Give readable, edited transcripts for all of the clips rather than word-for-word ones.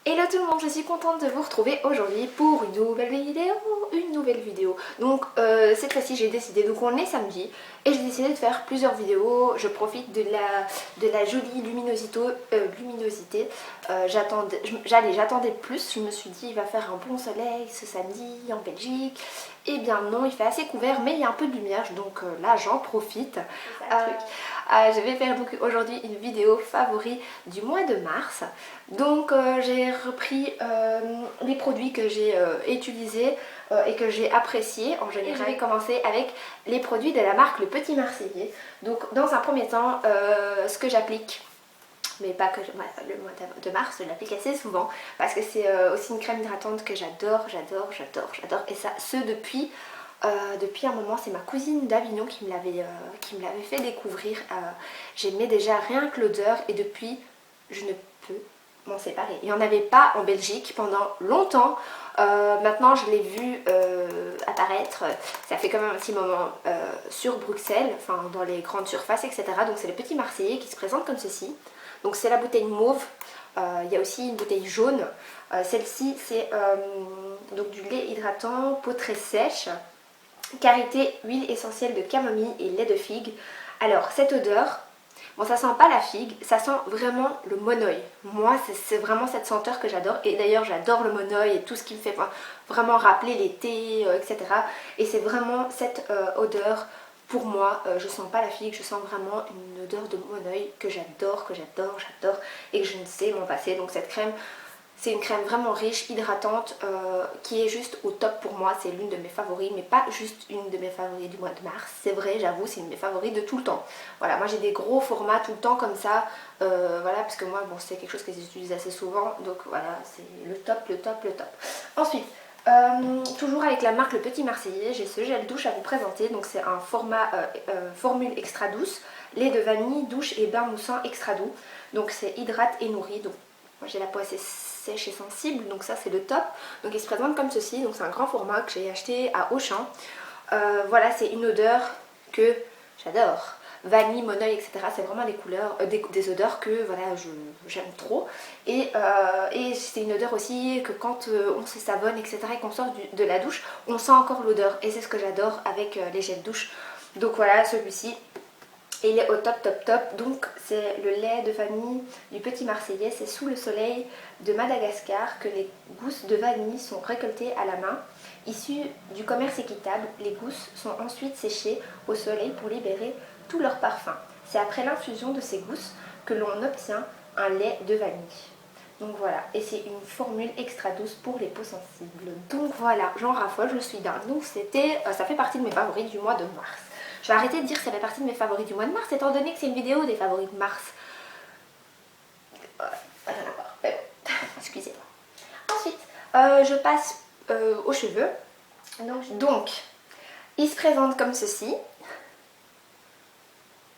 Hello tout le monde, je suis contente de vous retrouver aujourd'hui pour une nouvelle vidéo. Donc cette fois-ci j'ai décidé, donc on est samedi et j'ai décidé de faire plusieurs vidéos. Je profite de la jolie luminosité. J'attendais plus, je me suis dit il va faire un bon soleil ce samedi en Belgique. Et bien non, il fait assez couvert mais il y a un peu de lumière, donc là j'en profite. Je vais faire donc aujourd'hui une vidéo favori du mois de mars. Donc j'ai repris les produits que j'ai utilisés et que j'ai appréciés en général. Je vais commencer avec les produits de la marque Le Petit Marseillais. Donc dans un premier temps, ce que j'applique, mais pas que le mois de mars, je l'applique assez souvent parce que c'est aussi une crème hydratante que j'adore. Et ça, depuis un moment, c'est ma cousine d'Avignon qui me l'avait fait découvrir. J'aimais déjà rien que l'odeur et depuis, je ne peux m'en séparer. Il n'y en avait pas en Belgique pendant longtemps. Maintenant, je l'ai vu apparaître. Ça fait quand même un petit moment sur Bruxelles, enfin dans les grandes surfaces, etc. Donc c'est le Petit Marseillais qui se présente comme ceci. Donc c'est la bouteille mauve. Il y a aussi une bouteille jaune. Celle-ci, c'est donc du lait hydratant, peau très sèche. Karité, huile essentielle de camomille et lait de figue. Alors cette odeur, bon ça sent pas la figue, ça sent vraiment le monoeil. Moi c'est vraiment cette senteur que j'adore et d'ailleurs j'adore le monoeil et tout ce qui me fait vraiment rappeler l'été, etc. Et c'est vraiment cette odeur, pour moi, je sens pas la figue, je sens vraiment une odeur de monoeil que j'adore et que je ne sais m'en passer. Donc cette crème, c'est une crème vraiment riche, hydratante, qui est juste au top pour moi. C'est l'une de mes favoris, mais pas juste une de mes favoris du mois de mars. C'est vrai, j'avoue, c'est une de mes favoris de tout le temps. Voilà, moi j'ai des gros formats tout le temps comme ça. Voilà, parce que moi, bon, c'est quelque chose que j'utilise assez souvent. Donc voilà, c'est le top. Ensuite, toujours avec la marque Le Petit Marseillais, j'ai ce gel douche à vous présenter. Donc c'est un format formule extra douce, lait de vanille, douche et bain moussant extra doux. Donc c'est hydrate et nourrit. Donc moi j'ai la peau assez sèche et sensible, donc ça c'est le top. Donc il se présente comme ceci, donc c'est un grand format que j'ai acheté à Auchan. Voilà, c'est une odeur que j'adore. Vanille, monoeil, etc. C'est vraiment des couleurs, des odeurs que voilà, j'aime trop. Et c'est une odeur aussi que quand on se savonne, etc. et qu'on sort de la douche, on sent encore l'odeur. Et c'est ce que j'adore avec les gels douche. Donc voilà, celui-ci. Et il est au top. Donc c'est le lait de vanille du Petit Marseillais. C'est sous le soleil de Madagascar que les gousses de vanille sont récoltées à la main. Issues du commerce équitable, les gousses sont ensuite séchées au soleil pour libérer tout leur parfum. C'est après l'infusion de ces gousses que l'on obtient un lait de vanille. Donc voilà, et c'est une formule extra douce pour les peaux sensibles. Donc voilà, j'en raffole, je suis dingue. Donc ça fait partie de mes favoris du mois de mars. Je vais arrêter de dire que ça fait partie de mes favoris du mois de mars, étant donné que c'est une vidéo des favoris de mars. Rien à voir, mais bon, excusez-moi. Ensuite, je passe aux cheveux. Donc, il se présente comme ceci.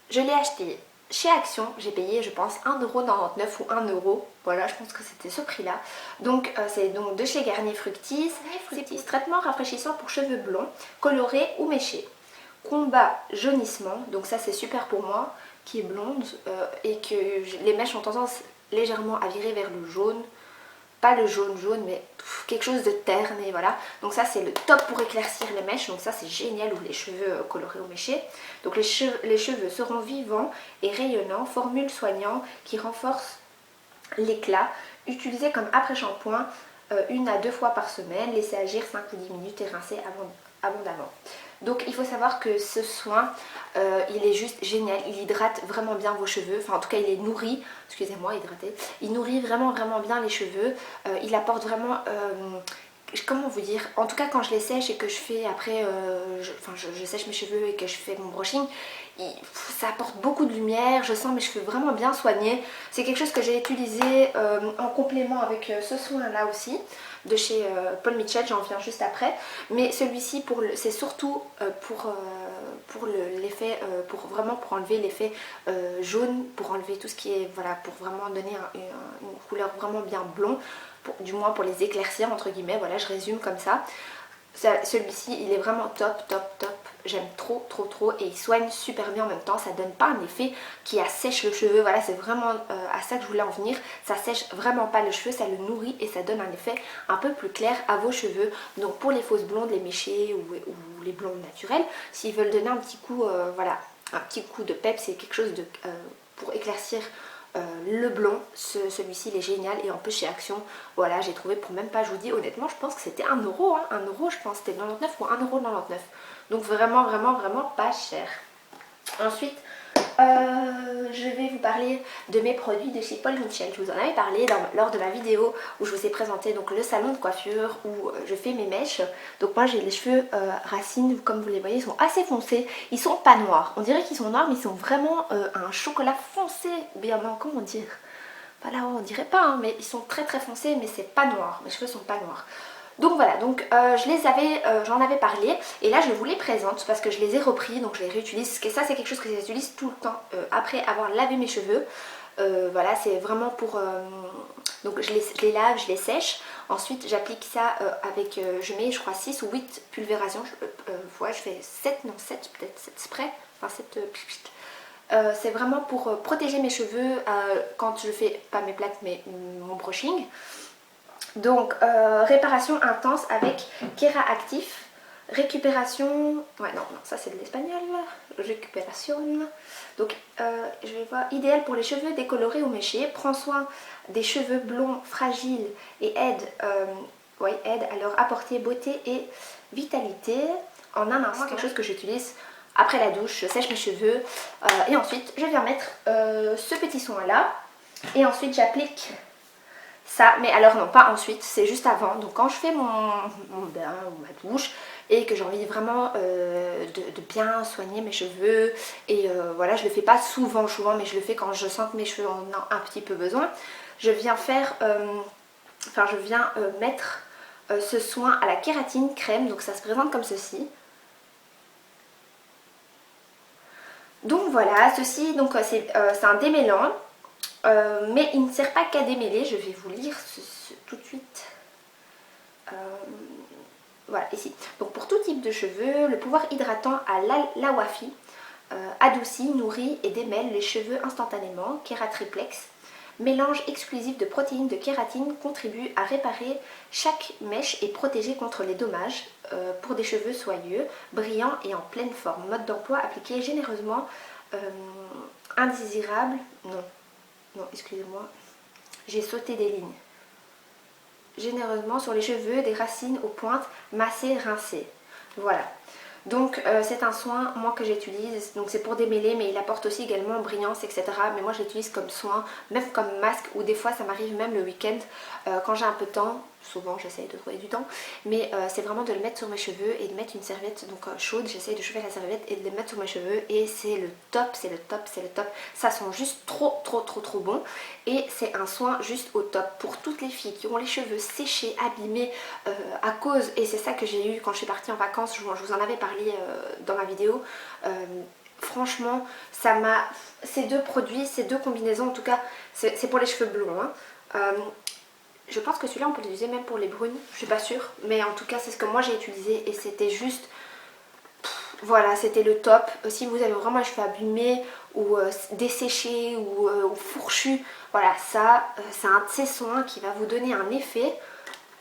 Je l'ai acheté chez Action, j'ai payé je pense 1,99€ ou 1€, voilà je pense que c'était ce prix là. Donc c'est donc de chez Garnier Fructis, traitement rafraîchissant pour cheveux blonds, colorés ou méchés. Combat jaunissement, donc ça c'est super pour moi qui est blonde et que les mèches ont tendance légèrement à virer vers le jaune. Pas le jaune mais quelque chose de terne et voilà. Donc ça c'est le top pour éclaircir les mèches, donc ça c'est génial, ou les cheveux colorés ou méchés. Donc les cheveux seront vivants et rayonnants, formule soignant qui renforce l'éclat, utilisé comme après-shampoing 1 à 2 fois par semaine, laissez agir 5 ou 10 minutes et rincer abondamment. Donc il faut savoir que ce soin, il est juste génial, il hydrate vraiment bien vos cheveux, enfin en tout cas il est nourri, excusez-moi, hydraté, il nourrit vraiment bien les cheveux, il apporte vraiment, comment vous dire, en tout cas quand je les sèche et que je fais après, je sèche mes cheveux et que je fais mon brushing, ça apporte beaucoup de lumière, je sens mes cheveux vraiment bien soignés. C'est quelque chose que j'ai utilisé en complément avec ce soin là aussi de chez Paul Mitchell, j'en viens juste après. Mais celui-ci c'est surtout pour l'effet, pour enlever l'effet jaune, pour enlever tout ce qui est, voilà, pour vraiment donner une couleur vraiment bien blond, du moins pour les éclaircir entre guillemets, voilà je résume comme ça. Celui-ci il est vraiment top top top, j'aime trop trop trop et il soigne super bien en même temps, ça donne pas un effet qui assèche le cheveu, voilà c'est vraiment à ça que je voulais en venir, ça sèche vraiment pas le cheveu, ça le nourrit et ça donne un effet un peu plus clair à vos cheveux. Donc pour les fausses blondes, les méchées ou les blondes naturelles, s'ils veulent donner un petit coup, voilà, un petit coup de pep, c'est quelque chose de, pour éclaircir le blond, celui-ci il est génial et en plus chez Action, voilà j'ai trouvé pour même pas, je vous dis honnêtement je pense que c'était 1 euro, hein, 1 euro je pense, c'était 99 ou 1,99 €, donc vraiment vraiment vraiment pas cher. Ensuite je vais vous parler de mes produits de chez Paul Mitchell. Je vous en avais parlé lors de ma vidéo où je vous ai présenté donc le salon de coiffure où je fais mes mèches. Donc moi j'ai les cheveux racines, comme vous les voyez, ils sont assez foncés. Ils sont pas noirs. On dirait qu'ils sont noirs mais ils sont vraiment un chocolat foncé. Bien non, comment dire? Voilà, on dirait pas, hein, mais ils sont très très foncés mais c'est pas noir. Mes cheveux sont pas noirs. Donc voilà, donc j'en avais parlé et là je vous les présente parce que je les ai repris, donc je les réutilise. Ça c'est quelque chose que j'utilise tout le temps après avoir lavé mes cheveux. Voilà, c'est vraiment pour... donc je les lave, je les sèche. Ensuite j'applique ça avec, je mets je crois 6 ou 8 pulvérations. Ouais, je fais 7, non 7 peut-être, 7 sprays, enfin 7... c'est vraiment pour protéger mes cheveux quand je fais, pas mes plaques mais mon brushing. Donc réparation intense avec Kera Actif, récupération, ouais non, ça c'est de l'espagnol, récupération, donc je vais voir, idéal pour les cheveux décolorés ou méchés, prend soin des cheveux blonds fragiles et aide à leur apporter beauté et vitalité en un instant, quelque chose que j'utilise après la douche, je sèche mes cheveux et ensuite je viens mettre ce petit soin là et ensuite j'applique ça, mais alors non, pas ensuite, c'est juste avant. Donc quand je fais mon bain ou ma douche et que j'ai envie vraiment de bien soigner mes cheveux et voilà, je le fais pas souvent, mais je le fais quand je sens que mes cheveux en ont un petit peu besoin. Je viens faire, mettre ce soin à la kératine crème, donc ça se présente comme ceci. Donc voilà, ceci donc c'est un démêlant. Mais il ne sert pas qu'à démêler, je vais vous lire tout de suite. Voilà, ici. Donc pour tout type de cheveux, le pouvoir hydratant à l'Awafi adoucit, nourrit et démêle les cheveux instantanément. Kératriplex, mélange exclusif de protéines de kératine, contribue à réparer chaque mèche et protéger contre les dommages pour des cheveux soyeux, brillants et en pleine forme. Mode d'emploi appliqué généreusement, indésirable, non, excusez-moi, j'ai sauté des lignes. Généreusement sur les cheveux, des racines aux pointes, massées, rincées. Voilà. Donc c'est un soin moi que j'utilise, donc c'est pour démêler mais il apporte aussi également brillance etc. Mais moi je l'utilise comme soin, même comme masque ou des fois ça m'arrive même le week-end quand j'ai un peu de temps, souvent j'essaye de trouver du temps, mais c'est vraiment de le mettre sur mes cheveux et de mettre une serviette donc chaude, j'essaye de chauffer la serviette et de le mettre sur mes cheveux et c'est le top, c'est le top, c'est le top, ça sent juste trop bon et c'est un soin juste au top pour toutes les filles qui ont les cheveux séchés, abîmés à cause, et c'est ça que j'ai eu quand je suis partie en vacances, je vous en avais parlé dans ma vidéo. Franchement ça m'a, ces deux produits, ces deux combinaisons en tout cas, c'est pour les cheveux blonds hein. Je pense que celui-là on peut l'utiliser même pour les brunes, je suis pas sûre, mais en tout cas c'est ce que moi j'ai utilisé et c'était juste, voilà, c'était le top. Si vous avez vraiment les cheveux abîmés ou desséchés ou fourchus, voilà, ça c'est un de ces soins qui va vous donner un effet.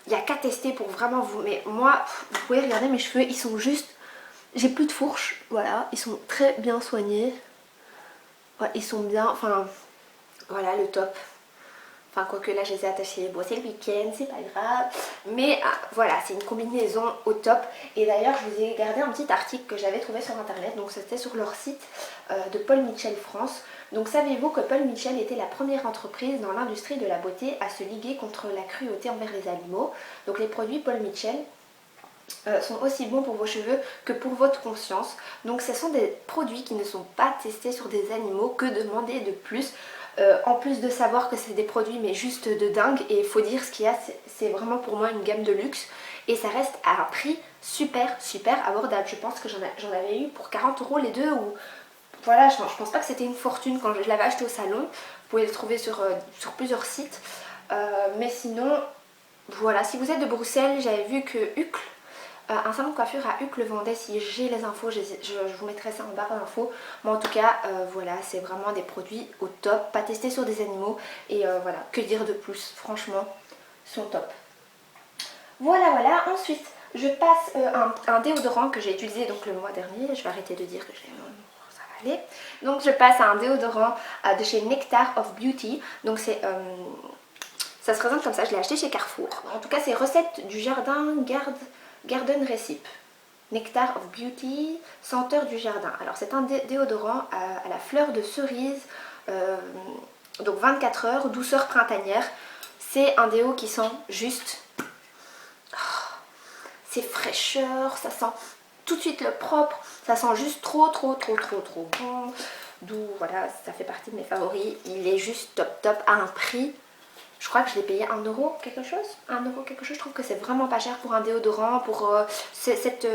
Il n'y a qu'à tester pour vraiment vous... Mais moi, vous pouvez regarder mes cheveux, ils sont juste... J'ai plus de fourches, voilà, ils sont très bien soignés. Ouais, ils sont bien, enfin, voilà, le top. Enfin, quoique là, je les ai attachés. Bon, c'est le week-end, c'est pas grave. Mais voilà, c'est une combinaison au top. Et d'ailleurs, je vous ai gardé un petit article que j'avais trouvé sur internet. Donc, c'était sur leur site de Paul Mitchell France. Donc, savez-vous que Paul Mitchell était la première entreprise dans l'industrie de la beauté à se liguer contre la cruauté envers les animaux. Donc, les produits Paul Mitchell sont aussi bons pour vos cheveux que pour votre conscience. Donc, ce sont des produits qui ne sont pas testés sur des animaux. Que demander de plus? En plus de savoir que c'est des produits mais juste de dingue, et il faut dire ce qu'il y a, c'est vraiment pour moi une gamme de luxe et ça reste à un prix super abordable. Je pense que j'en avais eu pour 40 € les deux, ou voilà, je pense pas que c'était une fortune quand je l'avais acheté au salon. Vous pouvez le trouver sur plusieurs sites, mais sinon voilà, si vous êtes de Bruxelles, j'avais vu que Hucle un salon de coiffure à Uccle le vendait. Si j'ai les infos, je vous mettrai ça en barre d'infos. Mais en tout cas, voilà, c'est vraiment des produits au top, pas testés sur des animaux. Et voilà, que dire de plus, franchement, ils sont top. Voilà, ensuite je passe un déodorant que j'ai utilisé donc le mois dernier. Je vais arrêter de dire que j'ai... ça va aller. Donc je passe à un déodorant de chez Nectar of Beauty. Donc c'est... ça se présente comme ça, je l'ai acheté chez Carrefour. En tout cas c'est recette du jardin Garden Recipe. Nectar of Beauty, senteur du jardin. Alors c'est un déodorant à la fleur de cerise, donc 24 heures, douceur printanière. C'est un déo qui sent juste... c'est fraîcheur, ça sent tout de suite le propre, ça sent juste trop bon. D'où voilà, ça fait partie de mes favoris. Il est juste top à un prix. Je crois que je l'ai payé 1 euro quelque chose. 1 euro quelque chose, je trouve que c'est vraiment pas cher pour un déodorant, pour cette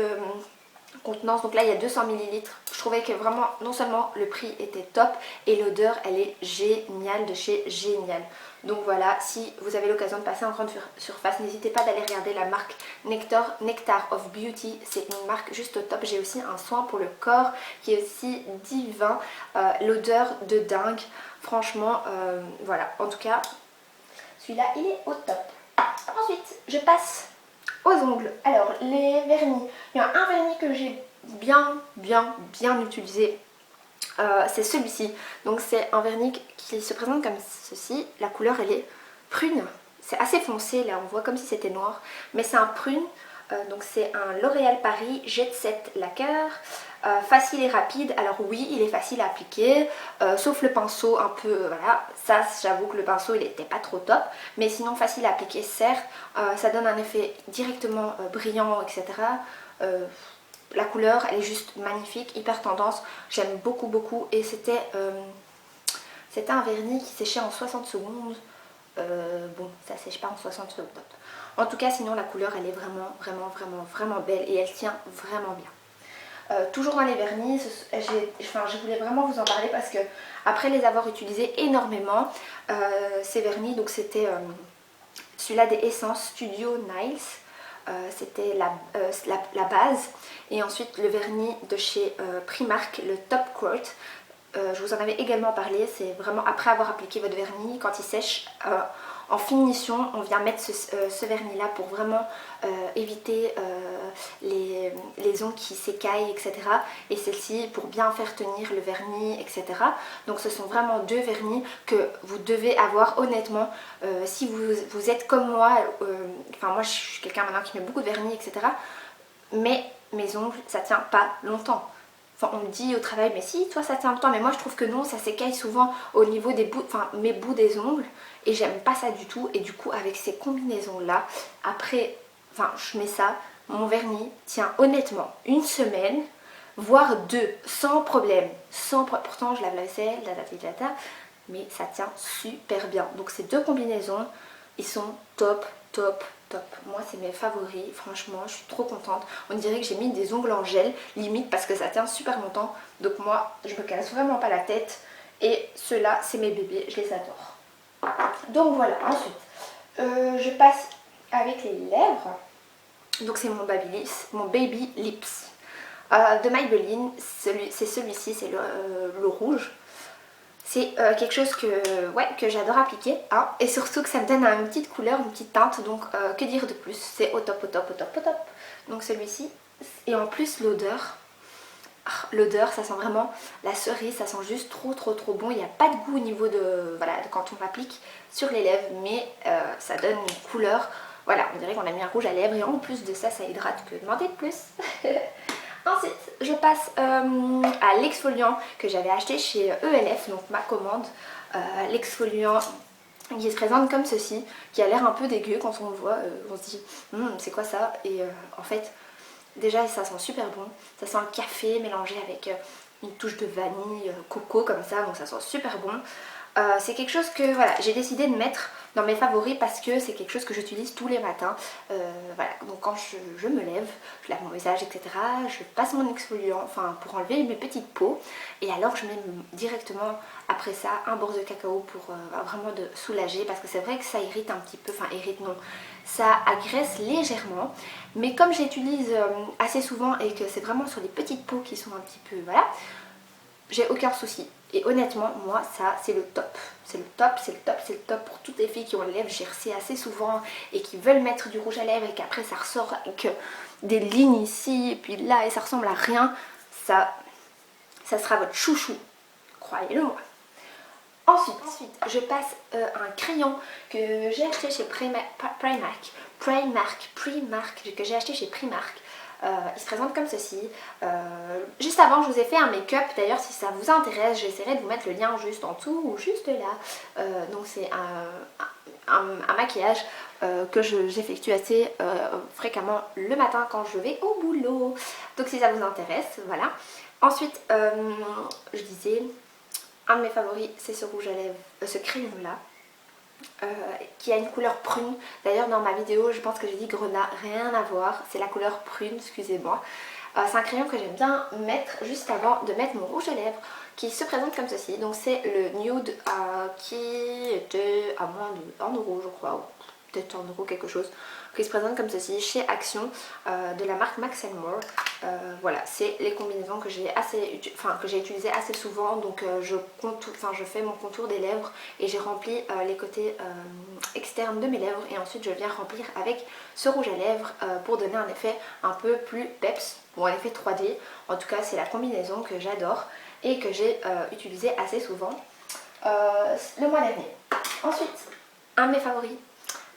contenance. Donc là il y a 200 ml. Je trouvais que vraiment non seulement le prix était top et l'odeur elle est géniale de chez Génial. Donc voilà, si vous avez l'occasion de passer en grande surface, n'hésitez pas d'aller regarder la marque Nectar of Beauty. C'est une marque juste au top. J'ai aussi un soin pour le corps qui est aussi divin. L'odeur de dingue. Franchement, voilà. En tout cas, celui-là, il est au top. Ensuite, je passe aux ongles. Alors, les vernis. Il y a un vernis que j'ai bien utilisé. C'est celui-ci. Donc c'est un vernis qui se présente comme ceci. La couleur elle est prune. C'est assez foncé là, on voit comme si c'était noir. Mais c'est un prune. Donc c'est un L'Oréal Paris Jet Set Lacquer. Facile et rapide. Alors oui, il est facile à appliquer. Sauf le pinceau un peu, voilà. Ça j'avoue que le pinceau il n'était pas trop top. Mais sinon facile à appliquer certes. Ça donne un effet directement brillant, etc. La couleur elle est juste magnifique, hyper tendance, j'aime beaucoup et c'était un vernis qui séchait en 60 secondes. Bon, ça sèche pas en 60 secondes. En tout cas sinon la couleur elle est vraiment belle et elle tient vraiment bien. Toujours dans les vernis, je voulais vraiment vous en parler parce que après les avoir utilisés énormément, ces vernis, donc c'était celui-là des Essence Studio Niles. C'était la base et ensuite le vernis de chez Primark, le Top Coat. Je vous en avais également parlé, c'est vraiment après avoir appliqué votre vernis, quand il sèche en finition, on vient mettre ce vernis là pour vraiment éviter les ongles qui s'écaillent, etc. Et celle-ci pour bien faire tenir le vernis, etc. Donc ce sont vraiment deux vernis que vous devez avoir honnêtement si vous êtes comme moi. Enfin moi je suis quelqu'un maintenant qui met beaucoup de vernis, etc. Mais mes ongles ça tient pas longtemps. Enfin, on me dit au travail, mais si, toi ça tient longtemps, mais moi je trouve que non, ça s'écaille souvent au niveau des bouts, enfin mes bouts des ongles, et j'aime pas ça du tout. Et du coup, avec ces combinaisons là, après, enfin, je mets ça, mon vernis tient honnêtement une semaine, voire 2, sans problème. Pourtant, je lave la vaisselle, mais ça tient super bien. Donc, ces deux combinaisons, ils sont top. Moi c'est mes favoris, franchement je suis trop contente. On dirait que j'ai mis des ongles en gel limite parce que ça tient super longtemps. Donc moi je me casse vraiment pas la tête. Et ceux-là c'est mes bébés, je les adore. Donc voilà, ensuite je passe avec les lèvres. Donc c'est mon Baby Lips de Maybelline. C'est celui-ci, c'est le rouge. C'est quelque chose que j'adore appliquer, hein, et surtout que ça me donne une petite couleur, une petite teinte, donc que dire de plus, c'est au top. Donc celui-ci, et en plus l'odeur, ça sent vraiment la cerise, ça sent juste trop bon. Il n'y a pas de goût au niveau de quand on l'applique sur les lèvres, mais ça donne une couleur, voilà, on dirait qu'on a mis un rouge à lèvres, et en plus de ça, ça hydrate, que demander de plus. Ensuite, je passe à l'exfoliant que j'avais acheté chez ELF, donc ma commande. L'exfoliant qui se présente comme ceci, qui a l'air un peu dégueu quand on le voit. On se dit, c'est quoi ça? Et en fait, déjà ça sent super bon. Ça sent le café mélangé avec une touche de vanille, coco comme ça, donc ça sent super bon. C'est quelque chose que voilà, j'ai décidé de mettre dans mes favoris parce que c'est quelque chose que j'utilise tous les matins. Voilà, donc quand je me lève, je lave mon visage, etc. Je passe mon exfoliant, enfin pour enlever mes petites peaux. Et alors je mets directement après ça un beurre de cacao pour vraiment de soulager, parce que c'est vrai que ça irrite un petit peu, enfin irrite non, ça agresse légèrement. Mais comme j'utilise assez souvent et que c'est vraiment sur les petites peaux qui sont un petit peu, voilà, j'ai aucun souci. Et honnêtement, moi, ça, c'est le top. C'est le top, c'est le top, c'est le top pour toutes les filles qui ont les lèvres gercées assez souvent et qui veulent mettre du rouge à lèvres et qu'après ça ressort avec des lignes ici et puis là et ça ressemble à rien. Ça sera votre chouchou, croyez-le moi. Ensuite, je passe un crayon que j'ai acheté chez Primark, que j'ai acheté chez Primark. Il se présente comme ceci. Juste avant, je vous ai fait un make-up. D'ailleurs, si ça vous intéresse, j'essaierai de vous mettre le lien juste en dessous ou juste là. Donc c'est un maquillage que j'effectue assez fréquemment le matin quand je vais au boulot. Donc si ça vous intéresse, voilà. Ensuite, je disais, un de mes favoris, c'est ce rouge à lèvres, ce crayon là. Qui a une couleur prune. D'ailleurs dans ma vidéo je pense que j'ai dit grenat, rien à voir, c'est la couleur prune, excusez-moi. C'est un crayon que j'aime bien mettre juste avant de mettre mon rouge à lèvres, qui se présente comme ceci. Donc c'est le nude qui était à moins de 1 € je crois, ou peut-être 1 € quelque chose, qui se présente comme ceci chez Action de la marque Max More. Voilà, c'est les combinaisons que j'ai utilisées assez souvent. Donc je fais mon contour des lèvres et j'ai rempli les côtés externes de mes lèvres, et ensuite je viens remplir avec ce rouge à lèvres pour donner un effet un peu plus peps, ou un effet 3D. En tout cas c'est la combinaison que j'adore et que j'ai utilisée assez souvent le mois dernier. Ensuite, un de mes favoris.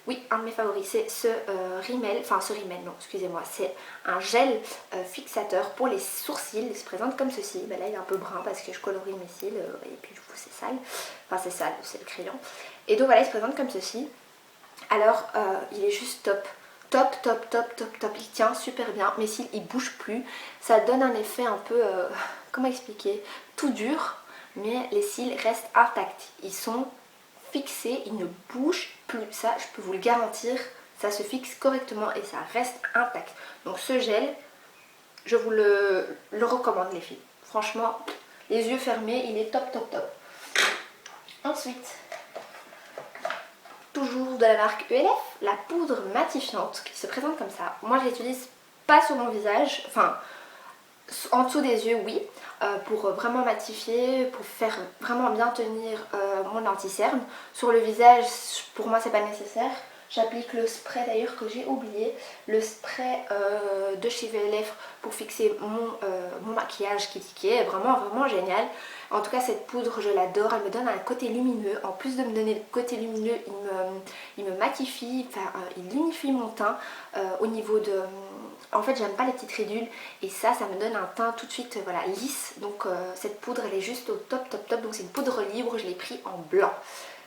Oui, un de mes favoris, c'est ce rímel, non, excusez-moi, c'est un gel fixateur pour les sourcils. Il se présente comme ceci. Ben là, il est un peu brun parce que je colorie mes cils et puis du coup, c'est sale. Enfin, c'est sale, c'est le crayon. Et donc voilà, il se présente comme ceci. Alors, il est juste top. Top, top, top, top, top. Il tient super bien. Mes cils, ils bougent plus. Ça donne un effet un peu, comment expliquer, tout dur, mais les cils restent intacts. Ils sont fixé, il ne bouge plus, ça je peux vous le garantir, ça se fixe correctement et ça reste intact. Donc ce gel, je vous le recommande les filles, franchement, les yeux fermés, il est top top top. Ensuite, toujours de la marque ELF, la poudre matifiante qui se présente comme ça. Moi je l'utilise pas sur mon visage, enfin en dessous des yeux oui, pour vraiment matifier, pour faire vraiment bien tenir mon anti-cerne. Sur le visage, pour moi c'est pas nécessaire. J'applique le spray d'ailleurs que j'ai oublié, le spray de chez ELF pour fixer mon maquillage qui est vraiment vraiment génial. En tout cas cette poudre je l'adore, elle me donne un côté lumineux. En plus de me donner le côté lumineux, il me matifie, enfin il unifie mon teint au niveau de... En fait j'aime pas les petites ridules et ça me donne un teint tout de suite voilà, lisse. Donc cette poudre elle est juste au top top top. Donc c'est une poudre libre, je l'ai pris en blanc.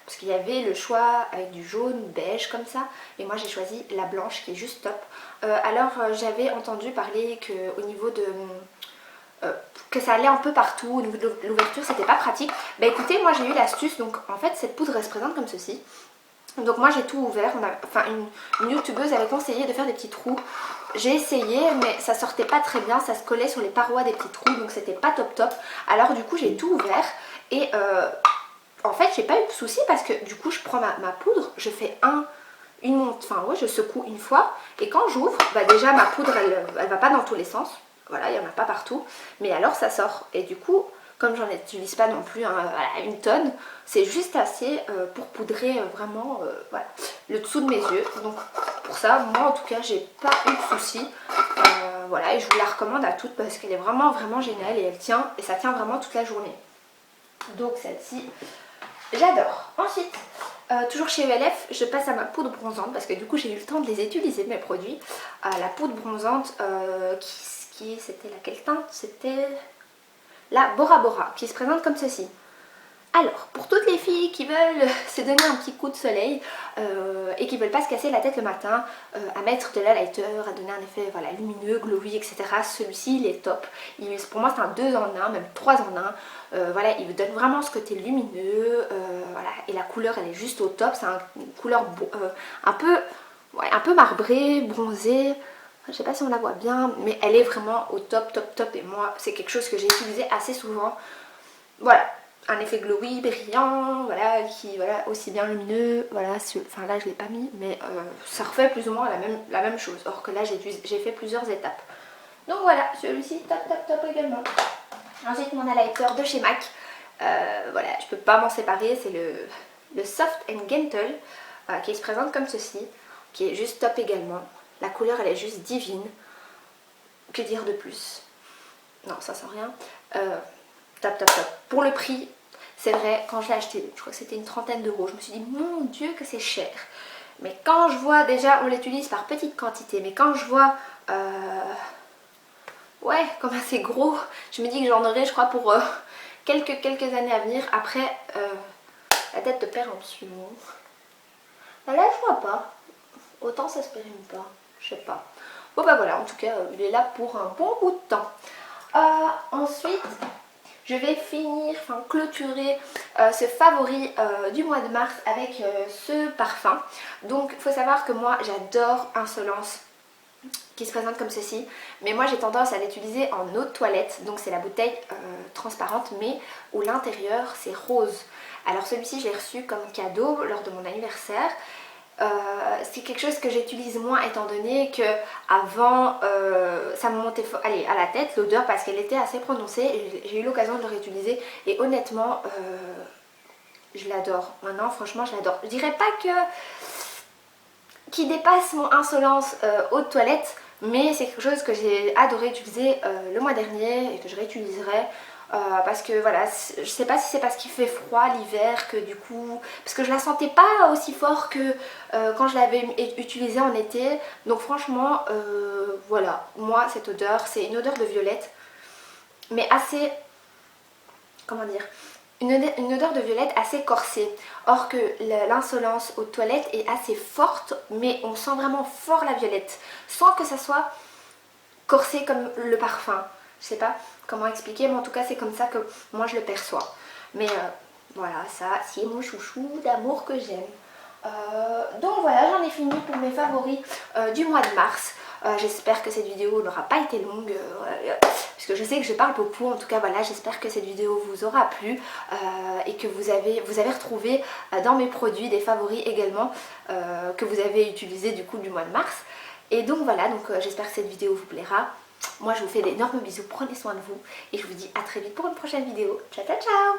Parce qu'il y avait le choix avec du jaune, beige comme ça. Et moi j'ai choisi la blanche qui est juste top. Alors j'avais entendu parler qu'au niveau de... que ça allait un peu partout, au niveau de l'ouverture c'était pas pratique. Bah écoutez, moi j'ai eu l'astuce. Donc en fait cette poudre elle se présente comme ceci. Donc moi j'ai tout ouvert, une youtubeuse avait conseillé de faire des petits trous. J'ai essayé mais ça sortait pas très bien, ça se collait sur les parois des petits trous, donc c'était pas top top. Alors du coup j'ai tout ouvert et en fait j'ai pas eu de souci parce que du coup je prends ma poudre, je fais je secoue une fois et quand j'ouvre, bah déjà ma poudre elle va pas dans tous les sens, voilà, il y en a pas partout, mais alors ça sort et du coup comme j'en utilise pas non plus une tonne, c'est juste assez pour poudrer vraiment voilà, le dessous de mes yeux. Donc pour ça, moi en tout cas, j'ai pas eu de soucis. Voilà, et je vous la recommande à toutes parce qu'elle est vraiment vraiment géniale et elle tient, et ça tient vraiment toute la journée. Donc celle-ci, j'adore. Ensuite, toujours chez ELF, je passe à ma poudre bronzante parce que du coup j'ai eu le temps de les utiliser, mes produits. La poudre bronzante, c'était laquelle teinte? C'était... la Bora Bora qui se présente comme ceci. Alors pour toutes les filles filles qui veulent se donner un petit coup de soleil et qui veulent pas se casser la tête le matin à mettre de l'highlighter, à donner un effet voilà, lumineux, glowy, etc. Celui-ci il est top. Pour moi c'est un 2 en 1, même 3 en 1. Voilà, il vous donne vraiment ce côté lumineux, voilà, et la couleur elle est juste au top. C'est une couleur un peu marbrée, bronzée. Je sais pas si on la voit bien, mais elle est vraiment au top, top, top. Et moi, c'est quelque chose que j'ai utilisé assez souvent. Voilà, un effet glowy, brillant, voilà, qui voilà aussi bien lumineux. Voilà, enfin là je l'ai pas mis, mais ça refait plus ou moins la même chose. Or que là j'ai fait plusieurs étapes. Donc voilà, celui-ci top, top, top également. Ensuite mon highlighter de chez MAC. Voilà, je peux pas m'en séparer, c'est le Soft and Gentle qui se présente comme ceci, qui est juste top également. La couleur elle est juste divine. Que dire de plus? Non, ça sent rien. Top, top, top. Pour le prix, c'est vrai, quand je l'ai acheté, je crois que c'était une trentaine d'euros, je me suis dit, mon Dieu que c'est cher. Mais quand je vois, déjà on l'utilise par petite quantité, mais quand je vois, ouais, comme c'est gros, je me dis que j'en aurai, je crois, pour quelques années à venir. Après, la tête de péremption. Là, je vois pas. Autant ça se périme pas. Je sais pas. Bon bah voilà, en tout cas il est là pour un bon bout de temps. Ensuite je vais finir, enfin clôturer ce favori du mois de mars avec ce parfum. Donc il faut savoir que moi j'adore Insolence qui se présente comme ceci, mais moi j'ai tendance à l'utiliser en eau de toilette. Donc c'est la bouteille transparente mais où l'intérieur c'est rose. Alors celui-ci je l'ai reçu comme cadeau lors de mon anniversaire. C'est quelque chose que j'utilise moins étant donné que avant ça me montait à la tête l'odeur parce qu'elle était assez prononcée et j'ai eu l'occasion de le réutiliser et honnêtement je l'adore. Maintenant franchement je l'adore. Je dirais pas que qui dépasse mon Insolence eau de toilette, mais c'est quelque chose que j'ai adoré utiliser le mois dernier et que je réutiliserai. Parce que voilà, je sais pas si c'est parce qu'il fait froid l'hiver que du coup, parce que je la sentais pas aussi fort que quand je l'avais utilisée en été. Donc franchement voilà, moi cette odeur, c'est une odeur de violette mais assez, comment dire, une odeur de violette assez corsée. Or que l'Insolence aux toilettes est assez forte, mais on sent vraiment fort la violette sans que ça soit corsé comme le parfum. Je sais pas comment expliquer, mais en tout cas c'est comme ça que moi je le perçois. Mais voilà, ça c'est mon chouchou d'amour que j'aime. Donc voilà, j'en ai fini pour mes favoris du mois de mars. J'espère que cette vidéo n'aura pas été longue, puisque je sais que je parle beaucoup. En tout cas voilà, j'espère que cette vidéo vous aura plu et que vous avez retrouvé dans mes produits des favoris également que vous avez utilisés du coup du mois de mars. Et donc voilà, donc j'espère que cette vidéo vous plaira. Moi je vous fais d'énormes bisous, prenez soin de vous et je vous dis à très vite pour une prochaine vidéo. Ciao ciao ciao.